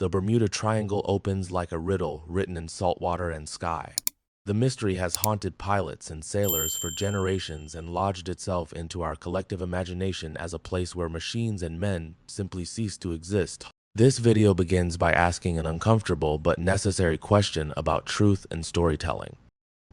the Bermuda Triangle opens like a riddle written in salt water and sky. The mystery has haunted pilots and sailors for generations and lodged itself into our collective imagination as a place where machines and men simply cease to exist. This video begins by asking an uncomfortable but necessary question about truth and storytelling.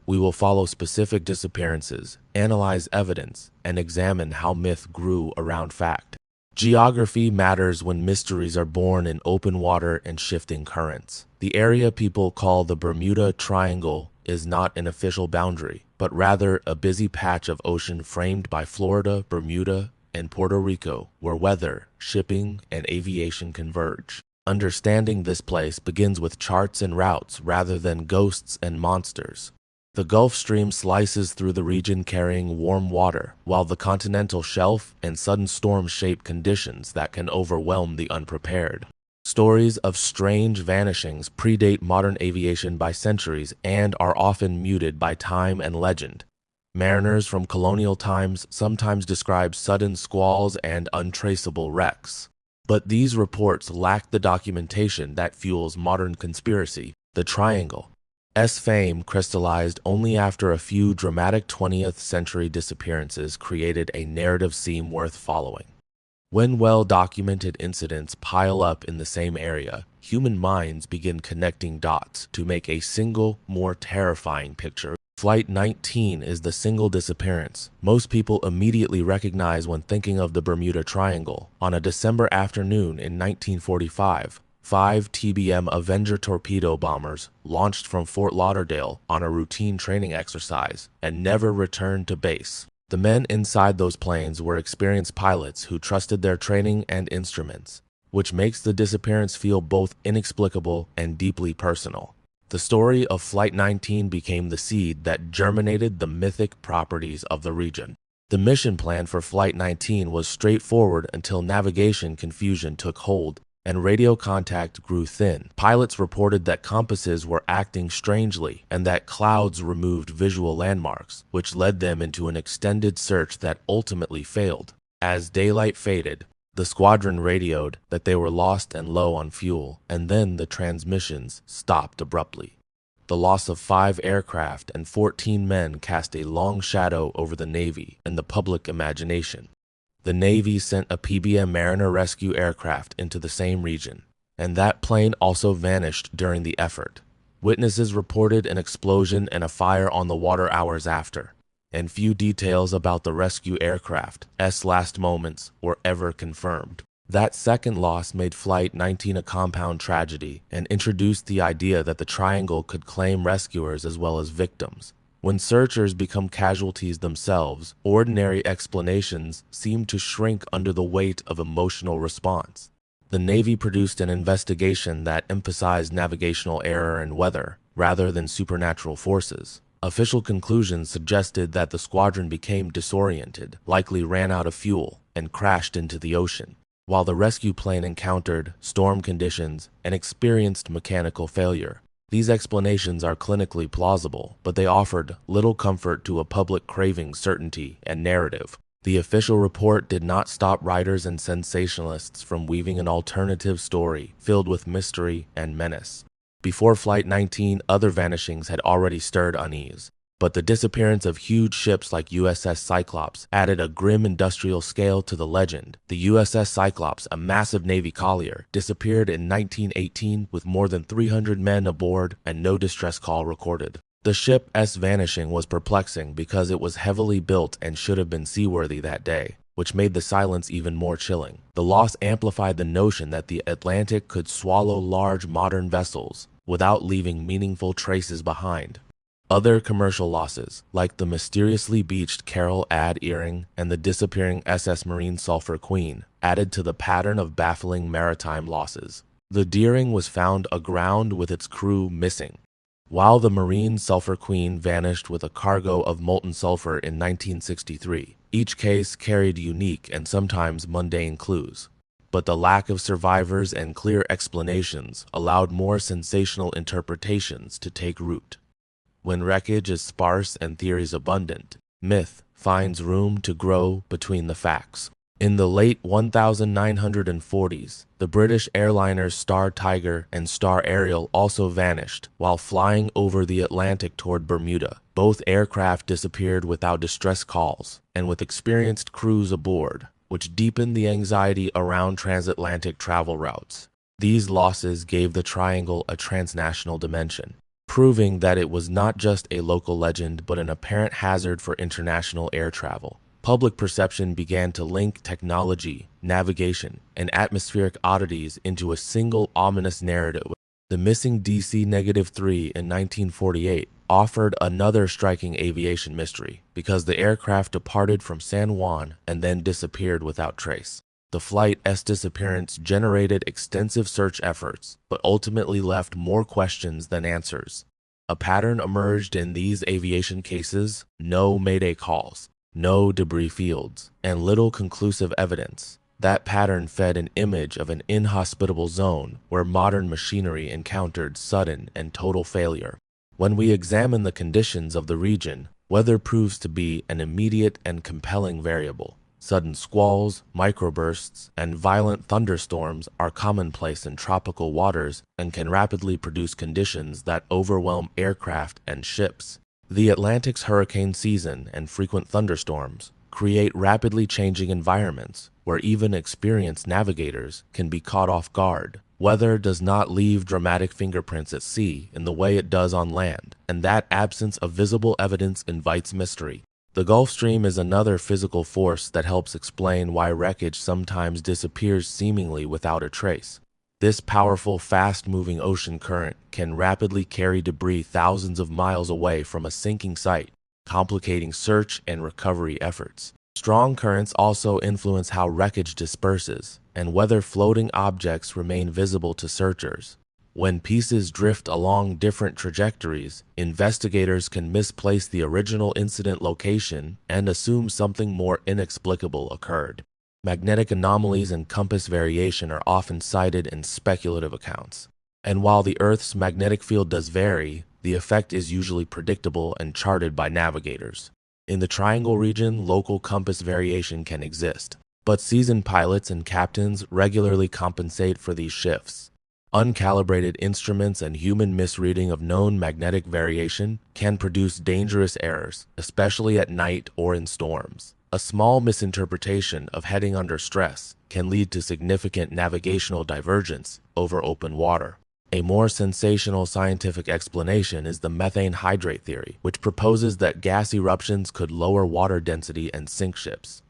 We will follow specific disappearances, analyze evidence, and examine how myth grew around fact. Geography matters when mysteries are born in open water and shifting currents. The area people call the Bermuda Triangle is not an official boundary, but rather a busy patch of ocean framed by Florida, Bermuda, and Puerto Rico, where weather, shipping, and aviation converge. Understanding this place begins with charts and routes rather than ghosts and monsters. The Gulf Stream slices through the region carrying warm water, while the continental shelf and sudden storms shape conditions that can overwhelm the unprepared. Stories of strange vanishings predate modern aviation by centuries and are often muted by time and legend. Mariners from colonial times sometimes describe sudden squalls and untraceable wrecks. But these reports lack the documentation that fuels modern conspiracy. The Triangle's fame crystallized only after a few dramatic 20th century disappearances created a narrative seam worth following. When well-documented incidents pile up in the same area, human minds begin connecting dots to make a single, more terrifying picture. Flight 19 is the single disappearance most people immediately recognize when thinking of the Bermuda Triangle. On a December afternoon in 1945, 5 TBM Avenger torpedo bombers launched from Fort Lauderdale on a routine training exercise and never returned to base. The men inside those planes were experienced pilots who trusted their training and instruments, which makes the disappearance feel both inexplicable and deeply personal. The story of Flight 19 became the seed that germinated the mythic properties of the region. The mission plan for Flight 19 was straightforward until navigation confusion took hold and radio contact grew thin. Pilots reported that compasses were acting strangely and that clouds removed visual landmarks, which led them into an extended search that ultimately failed. As daylight faded, the squadron radioed that they were lost and low on fuel, and then the transmissions stopped abruptly. The loss of 5 aircraft and 14 men cast a long shadow over the Navy and the public imagination. The Navy sent a PBM Mariner rescue aircraft into the same region, and that plane also vanished during the effort. Witnesses reported an explosion and a fire on the water hours after, and few details about the rescue aircraft's last moments were ever confirmed. That second loss made Flight 19 a compound tragedy and introduced the idea that the Triangle could claim rescuers as well as victims. When searchers become casualties themselves, ordinary explanations seem to shrink under the weight of emotional response. The Navy produced an investigation that emphasized navigational error and weather, rather than supernatural forces. Official conclusions suggested that the squadron became disoriented, likely ran out of fuel, and crashed into the ocean, while the rescue plane encountered storm conditions and experienced mechanical failure. These explanations are clinically plausible, but they offered little comfort to a public craving certainty and narrative. The official report did not stop writers and sensationalists from weaving an alternative story filled with mystery and menace. Before Flight 19, other vanishings had already stirred unease, but the disappearance of huge ships like USS Cyclops added a grim industrial scale to the legend. The USS Cyclops, a massive Navy collier, disappeared in 1918 with more than 300 men aboard and no distress call recorded. The ship's vanishing was perplexing because it was heavily built and should have been seaworthy that day, which made the silence even more chilling. The loss amplified the notion that the Atlantic could swallow large modern vessels without leaving meaningful traces behind. Other commercial losses, like the mysteriously beached Carol Ad Earring and the disappearing SS Marine Sulphur Queen, added to the pattern of baffling maritime losses. The Deering was found aground with its crew missing, while the Marine Sulphur Queen vanished with a cargo of molten sulfur in 1963. Each case carried unique and sometimes mundane clues, but the lack of survivors and clear explanations allowed more sensational interpretations to take root. When wreckage is sparse and theories abundant, myth finds room to grow between the facts. In the late 1940s, the British airliners Star Tiger and Star Ariel also vanished while flying over the Atlantic toward Bermuda. Both aircraft disappeared without distress calls and with experienced crews aboard, which deepened the anxiety around transatlantic travel routes. These losses gave the triangle a transnational dimension, proving that it was not just a local legend but an apparent hazard for international air travel. Public perception began to link technology, navigation, and atmospheric oddities into a single ominous narrative. The missing DC-3 in 1948 offered another striking aviation mystery because the aircraft departed from San Juan and then disappeared without trace. The flight's disappearance generated extensive search efforts, but ultimately left more questions than answers. A pattern emerged in these aviation cases: no mayday calls, no debris fields, and little conclusive evidence. That pattern fed an image of an inhospitable zone where modern machinery encountered sudden and total failure. When we examine the conditions of the region, weather proves to be an immediate and compelling variable. Sudden squalls, microbursts, and violent thunderstorms are commonplace in tropical waters and can rapidly produce conditions that overwhelm aircraft and ships. The Atlantic's hurricane season and frequent thunderstorms create rapidly changing environments where even experienced navigators can be caught off guard. Weather does not leave dramatic fingerprints at sea in the way it does on land, and that absence of visible evidence invites mystery. The Gulf Stream is another physical force that helps explain why wreckage sometimes disappears seemingly without a trace. This powerful, fast-moving ocean current can rapidly carry debris thousands of miles away from a sinking site, complicating search and recovery efforts. Strong currents also influence how wreckage disperses and whether floating objects remain visible to searchers. When pieces drift along different trajectories, investigators can misplace the original incident location and assume something more inexplicable occurred. Magnetic anomalies and compass variation are often cited in speculative accounts. And while the Earth's magnetic field does vary, the effect is usually predictable and charted by navigators. In the Triangle region, local compass variation can exist, but seasoned pilots and captains regularly compensate for these shifts. Uncalibrated instruments and human misreading of known magnetic variation can produce dangerous errors, especially at night or in storms. A small misinterpretation of heading under stress can lead to significant navigational divergence over open water. A more sensational scientific explanation is the methane hydrate theory, which proposes that gas eruptions could lower water density and sink ships.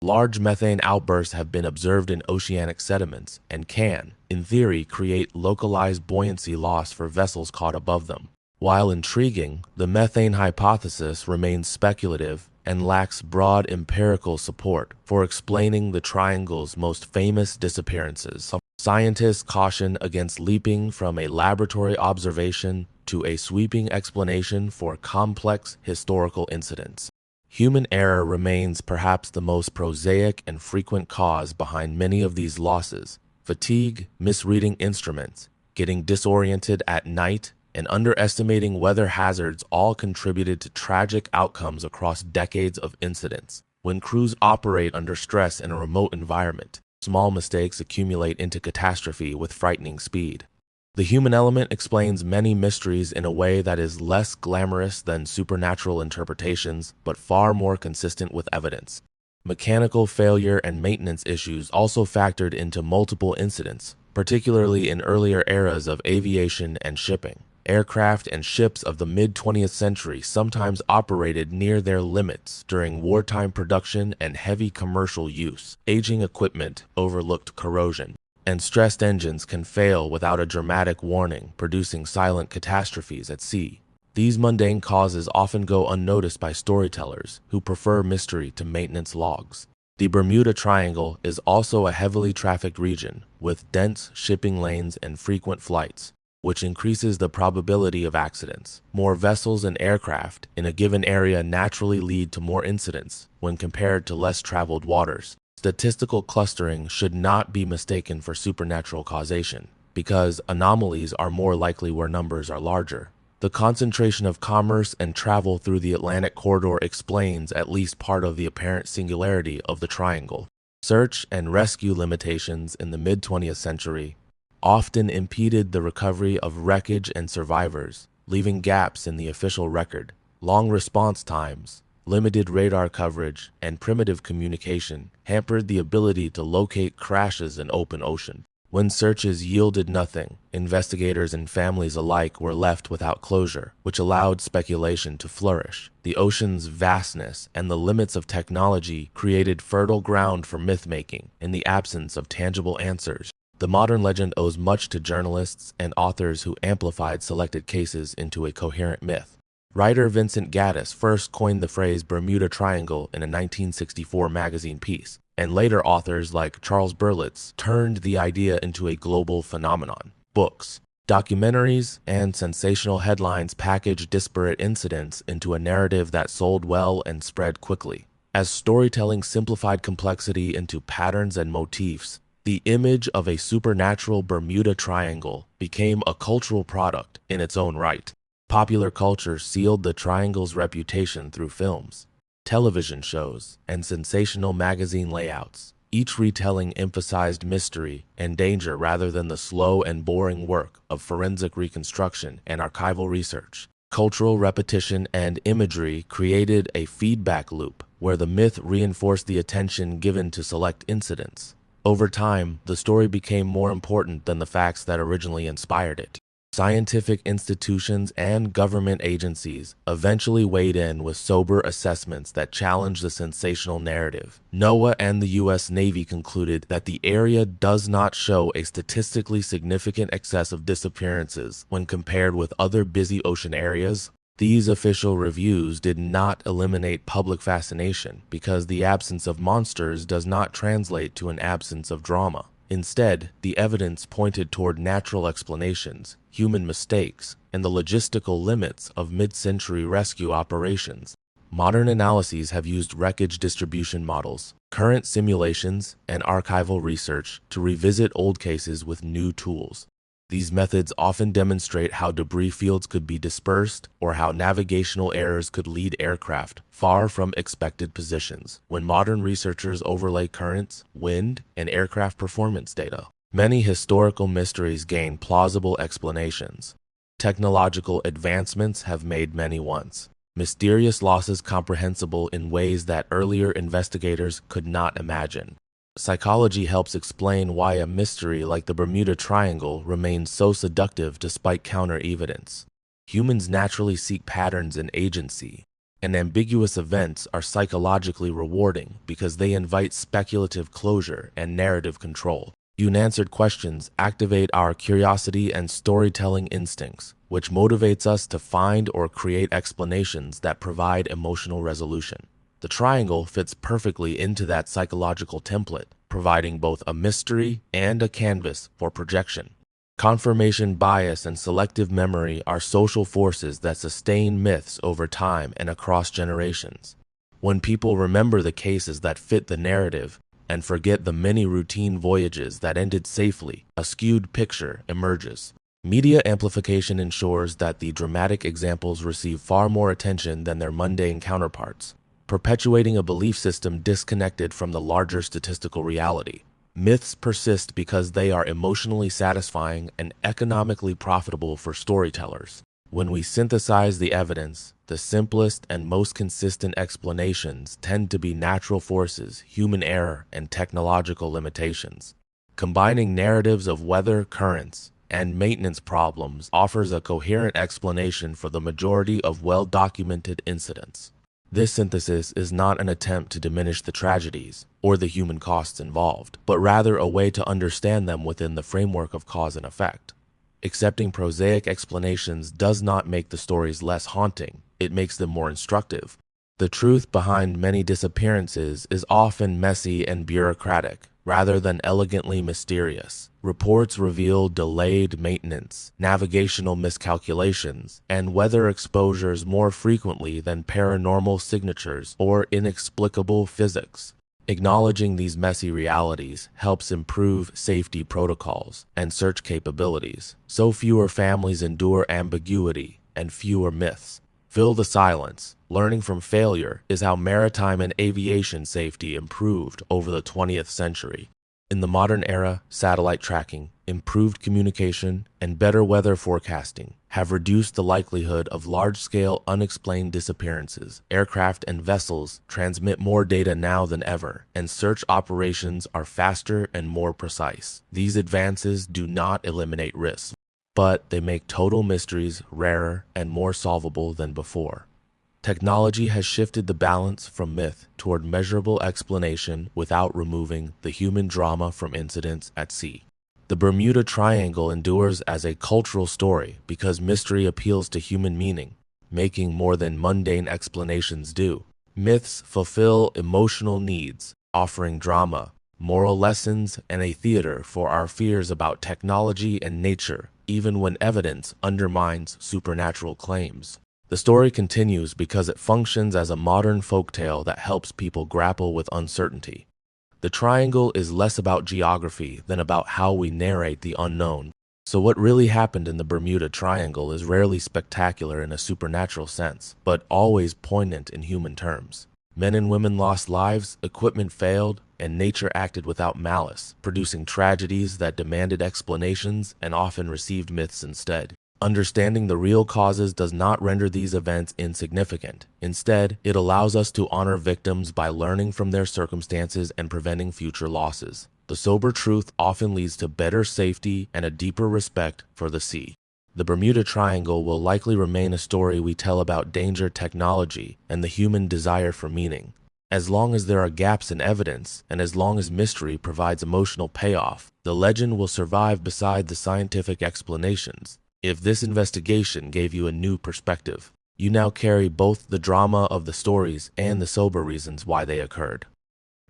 Large methane outbursts have been observed in oceanic sediments and can, in theory, create localized buoyancy loss for vessels caught above them. While intriguing, the methane hypothesis remains speculative and lacks broad empirical support for explaining the triangle's most famous disappearances. Scientists caution against leaping from a laboratory observation to a sweeping explanation for complex historical incidents. Human error remains perhaps the most prosaic and frequent cause behind many of these losses. Fatigue, misreading instruments, getting disoriented at night, and underestimating weather hazards all contributed to tragic outcomes across decades of incidents. When crews operate under stress in a remote environment, small mistakes accumulate into catastrophe with frightening speed. The human element explains many mysteries in a way that is less glamorous than supernatural interpretations, but far more consistent with evidence. Mechanical failure and maintenance issues also factored into multiple incidents, particularly in earlier eras of aviation and shipping. Aircraft and ships of the mid-20th century sometimes operated near their limits during wartime production and heavy commercial use. Aging equipment overlooked corrosion, and stressed engines can fail without a dramatic warning, producing silent catastrophes at sea. These mundane causes often go unnoticed by storytellers who prefer mystery to maintenance logs. The Bermuda Triangle is also a heavily trafficked region with dense shipping lanes and frequent flights, which increases the probability of accidents. More vessels and aircraft in a given area naturally lead to more incidents when compared to less traveled waters. Statistical clustering should not be mistaken for supernatural causation, because anomalies are more likely where numbers are larger. The concentration of commerce and travel through the Atlantic corridor explains at least part of the apparent singularity of the triangle. Search and rescue limitations in the mid-20th century often impeded the recovery of wreckage and survivors, leaving gaps in the official record. Long response times, limited radar coverage, and primitive communication hampered the ability to locate crashes in open ocean. When searches yielded nothing, investigators and families alike were left without closure, which allowed speculation to flourish. The ocean's vastness and the limits of technology created fertile ground for myth-making in the absence of tangible answers. The modern legend owes much to journalists and authors who amplified selected cases into a coherent myth. Writer Vincent Gaddis first coined the phrase Bermuda Triangle in a 1964 magazine piece, and later authors like Charles Berlitz turned the idea into a global phenomenon. Books, documentaries, and sensational headlines packaged disparate incidents into a narrative that sold well and spread quickly. As storytelling simplified complexity into patterns and motifs, the image of a supernatural Bermuda Triangle became a cultural product in its own right. Popular culture sealed the triangle's reputation through films, television shows, and sensational magazine layouts. Each retelling emphasized mystery and danger rather than the slow and boring work of forensic reconstruction and archival research. Cultural repetition and imagery created a feedback loop where the myth reinforced the attention given to select incidents. Over time, the story became more important than the facts that originally inspired it. Scientific institutions and government agencies eventually weighed in with sober assessments that challenged the sensational narrative. NOAA and the U.S. Navy concluded that the area does not show a statistically significant excess of disappearances when compared with other busy ocean areas. These official reviews did not eliminate public fascination because the absence of monsters does not translate to an absence of drama. Instead, the evidence pointed toward natural explanations, human mistakes, and the logistical limits of mid-century rescue operations. Modern analyses have used wreckage distribution models, current simulations, and archival research to revisit old cases with new tools. These methods often demonstrate how debris fields could be dispersed or how navigational errors could lead aircraft far from expected positions. When modern researchers overlay currents, wind, and aircraft performance data, many historical mysteries gain plausible explanations. Technological advancements have made many once mysterious losses comprehensible in ways that earlier investigators could not imagine. Psychology helps explain why a mystery like the Bermuda Triangle remains so seductive despite counter-evidence. Humans naturally seek patterns and agency, and ambiguous events are psychologically rewarding because they invite speculative closure and narrative control. Unanswered questions activate our curiosity and storytelling instincts, which motivates us to find or create explanations that provide emotional resolution. The triangle fits perfectly into that psychological template, providing both a mystery and a canvas for projection. Confirmation bias and selective memory are social forces that sustain myths over time and across generations. When people remember the cases that fit the narrative and forget the many routine voyages that ended safely, a skewed picture emerges. Media amplification ensures that the dramatic examples receive far more attention than their mundane counterparts, perpetuating a belief system disconnected from the larger statistical reality. Myths persist because they are emotionally satisfying and economically profitable for storytellers. When we synthesize the evidence, the simplest and most consistent explanations tend to be natural forces, human error, and technological limitations. Combining narratives of weather, currents, and maintenance problems offers a coherent explanation for the majority of well-documented incidents. This synthesis is not an attempt to diminish the tragedies or the human costs involved, but rather a way to understand them within the framework of cause and effect. Accepting prosaic explanations does not make the stories less haunting, it makes them more instructive. The truth behind many disappearances is often messy and bureaucratic, rather than elegantly mysterious. Reports reveal delayed maintenance, navigational miscalculations, and weather exposures more frequently than paranormal signatures or inexplicable physics. Acknowledging these messy realities helps improve safety protocols and search capabilities, so fewer families endure ambiguity and fewer myths fill the silence Learning from failure is how maritime and aviation safety improved over the 20th century. In the modern era, satellite tracking, improved communication, and better weather forecasting have reduced the likelihood of large-scale unexplained disappearances. Aircraft and vessels transmit more data now than ever, and search operations are faster and more precise. These advances do not eliminate risks, but they make total mysteries rarer and more solvable than before. Technology has shifted the balance from myth toward measurable explanation without removing the human drama from incidents at sea. The Bermuda Triangle endures as a cultural story because mystery appeals to human meaning, making more than mundane explanations do. Myths fulfill emotional needs, offering drama, moral lessons, and a theater for our fears about technology and nature, even when evidence undermines supernatural claims. The story continues because it functions as a modern folktale that helps people grapple with uncertainty. The triangle is less about geography than about how we narrate the unknown. So what really happened in the Bermuda Triangle is rarely spectacular in a supernatural sense, but always poignant in human terms. Men and women lost lives, equipment failed, and nature acted without malice, producing tragedies that demanded explanations and often received myths instead. Understanding the real causes does not render these events insignificant. Instead, it allows us to honor victims by learning from their circumstances and preventing future losses. The sober truth often leads to better safety and a deeper respect for the sea. The Bermuda Triangle will likely remain a story we tell about danger, technology, and the human desire for meaning. As long as there are gaps in evidence, and as long as mystery provides emotional payoff, the legend will survive beside the scientific explanations. If this investigation gave you a new perspective, you now carry both the drama of the stories and the sober reasons why they occurred.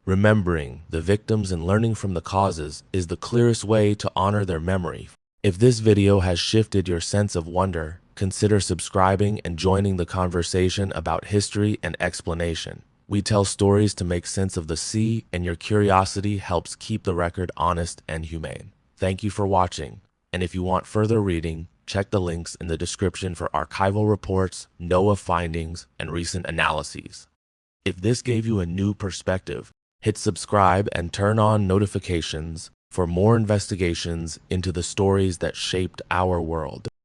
Remembering the victims and learning from the causes is the clearest way to honor their memory. If this video has shifted your sense of wonder, consider subscribing and joining the conversation about history and explanation. We tell stories to make sense of the sea, and your curiosity helps keep the record honest and humane. Thank you for watching, and if you want further reading, check the links in the description for archival reports, NOAA findings, and recent analyses. If this gave you a new perspective, hit subscribe and turn on notifications for more investigations into the stories that shaped our world.